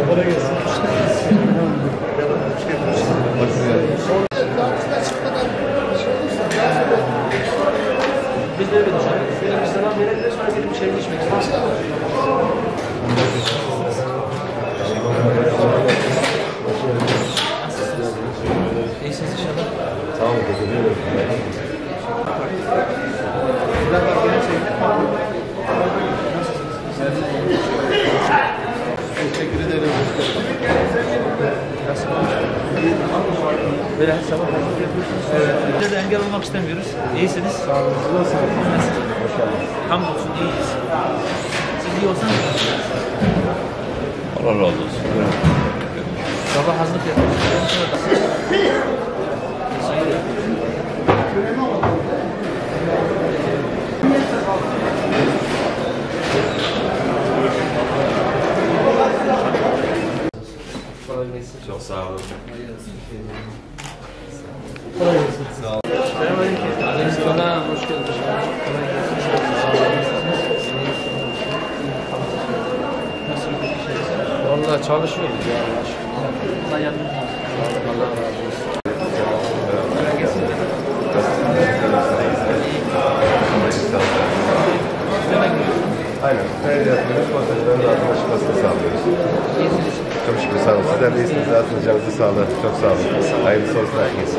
Kolay gelsin. Biz de öyle düşünüyoruz. Bir zaman verebiliriz, sonra gelip bir şey içmek istiyoruz. İyisiniz inşallah. Tamam, teşekkür ederim. Teşekkür ederim. Böyle her sabah hareket yapıyorsunuz. Evet. Bize de engel olmak istemiyoruz. İyisiniz. Sağ olun. Nasılsınız? Hoş geldiniz. Hamdolsun iyiyiz. Siz iyi olsanız. Allah razı olsun. Sabah hazırlık yapıyorsunuz. Çok sağ olun. Kolay gelsin. Sağ olun. Aleykümselam. Hoş geldiniz. Kolay gelsin. Nasıl bir şey? Vallahi çalışıyoruz ya. Allah yardımcınız olsun. Allah razı olsun. Kolay gelsin. Aynen. Her yapıyoruz. Masajlarını arkadaşlık hasta sağlıyoruz. Çok şükür sağ olun. Sizler de iyisiniz. Rahatsınız. Canınızı sağlığı. Çok sağ olun. Hayırlısı olsun herkese.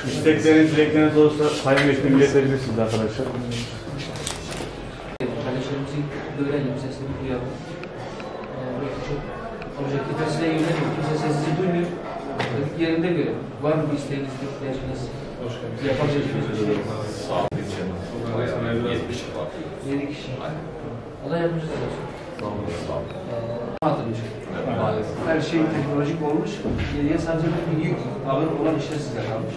İstekleriniz, dilekleriniz olursa Sayın Vekilim iletebilirsiniz arkadaşlar. Kardeşlerimizin görelim, sesini duyalım. Belki çok objektif size yönelik, kimse sesinizi duymuyor. Dedik yerinde görelim. Var mı bir isteğiniz, ihtiyacınız? Yapabileceğiniz Sağ olun. 70 var. 7 kişi. Allah yardımcınız olsun. Sağ olun. Hatırlayacak. Her şey teknolojik olmuş. Geriye sadece bir yük, ağır olan işler size kalmış.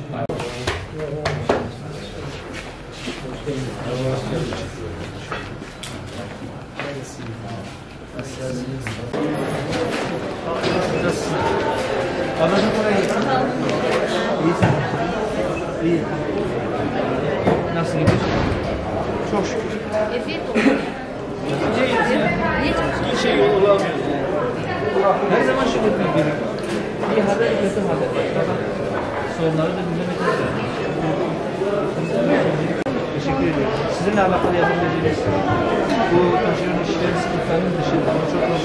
Anladın oraya gittin. İyi. Nasıl gidiyor? Çok şükür. Bir şey olamıyoruz. Her zaman şükür bir iyi haber, kötü haber. Sorunları da gündeme getiriyoruz. Teşekkür ediyorum. Sizinle alakalı yapabileceğiniz bu taşeron işlerin sıkıntılarının dışında ama çok hoş.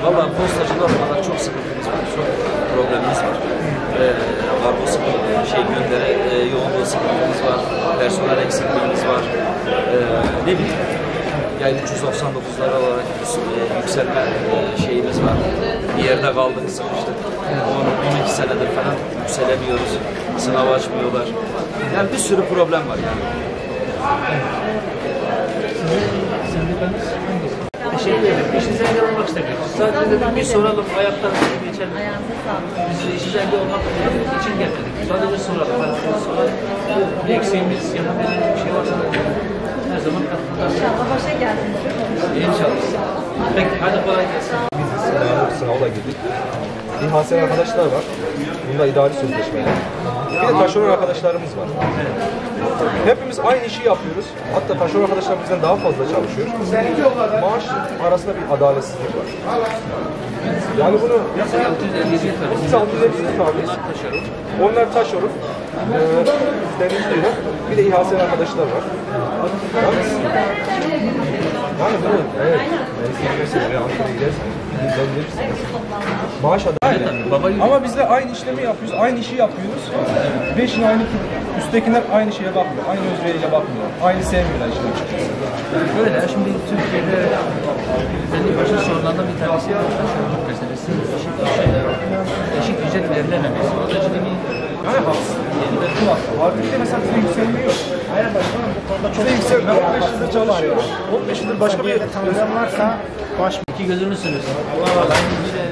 Valla postacılar olarak çok sıkıntımız var, çok problemimiz var. Kargo yoğunluğu sıkıntımız var, personel eksikliğimiz var. Ne bileyim, yani 399'lar olarak yükselme şeyimiz var. Bir yerde kaldık, sıkıştık. 12 senedir falan yükselemiyoruz, sınav açmıyorlar. Yani bir sürü problem var yani. Sendikanız hangisi? Teşekkür ederim. İşinize engel olmak istemiyoruz. Sadece dedim bir soralım, ayaktan geçelim. Ayağınıza sağlık. Biz işinize engel olmak için gelmedik. Sadece soralım. Bir eksiğimiz, yapabileceğimiz bir şey varsa her zaman katılırız. İnşallah başa geldiniz. İnşallah. Peki, hadi kolay gelsin. Biz sınavla girdik. İHASL arkadaşlar var. Bunda idari sözleşmeler. Bir de taşeron arkadaşlarımız var. Hepimiz aynı işi yapıyoruz. Hatta taşeron arkadaşlar bizden daha fazla çalışıyor. Maaş arasında bir adaletsizlik var. Yani bunu biz 650 tabiiz. Onlar taşeron. Denizliyor. Bir de İHASL arkadaşlar var. Yani bunu evet. Ankara'ya gidersen maaş adalet. Ama biz de aynı işlemi yapıyoruz, aynı işi yapıyoruz. Beşin aynı üsttekiler aynı şeye bakmıyor, aynı özveriyle bakmıyor, aynı sevmiyorlar işin açıkçası. Böyle, şimdi Türkiye'de belli başlı sorunlardan bir tanesi taşeronluk meselesi, eşit ücret verilememesi. O da ciddi bir Yani haksız. Artık de mesela bize yükselme yok. Hayır başkanım bu konuda çok yükselme. 15 yıldır çalışıyorum. 15 yıldır başka bir yerde tanıyan varsa İki gözünü sürüyorsun. Allah Allah.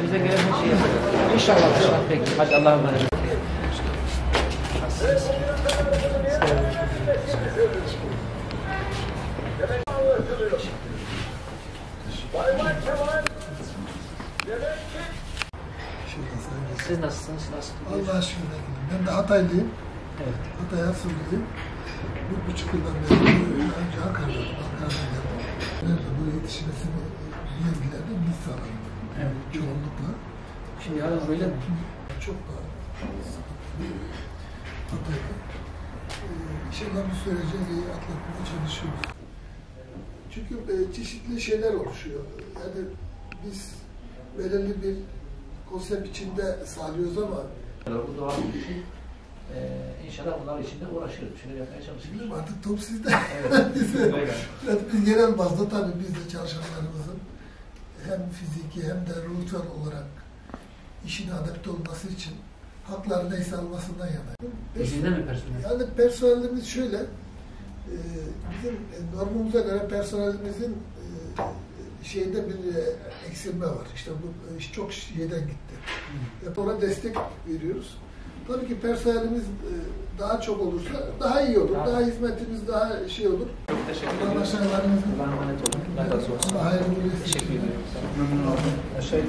Bize gelen her şeyi yapacak. İnşallah. Peki. Hadi Allah'a emanet. Nasılsınız? Siz nasılsınız? Nasıl? Allah'a şükür. Ben de Hataylıyım. Evet. Hatay Asırlıyım. 1,5 yıldan beri önce Ankara'dan geldim. Nerede bu yetişmesini bilgilerden biz sağladık. Evet. Çoğunlukla. Şimdi hala böyle mi? Çok daha sıkıntılı bir Hatay'da. İnşallah bu süreci iyi atlatmaya çalışıyoruz. Çünkü çeşitli şeyler oluşuyor. Yani biz belirli bir konsept içinde sağlıyoruz ama Bu doğal bir şey. İnşallah bunlar için de uğraşıyoruz. Bir şeyler yapmaya çalışıyoruz. bilmiyorum artık top sizde. Evet. Biz genel bazda tabii biz de çalışanlarımızın hem fiziki hem de ruhsal olarak işine adapte olması için hakları neyse almasından yanayım. İzinde mi personel? Yani personelimiz şöyle, bizim normumuza göre personelimizin şeyde bir eksilme var. İşte bu iş çok şeyden gitti. Hep ona destek veriyoruz. Tabii ki personelimiz daha çok olursa daha iyi olur. Daha hizmetimiz daha şey olur. Çok teşekkür Allah ederim. başarılarınızı Allah'a emanet olun. Allah hayırlı olsun. Teşekkür ediyorum. Memnun oldum. Aşağı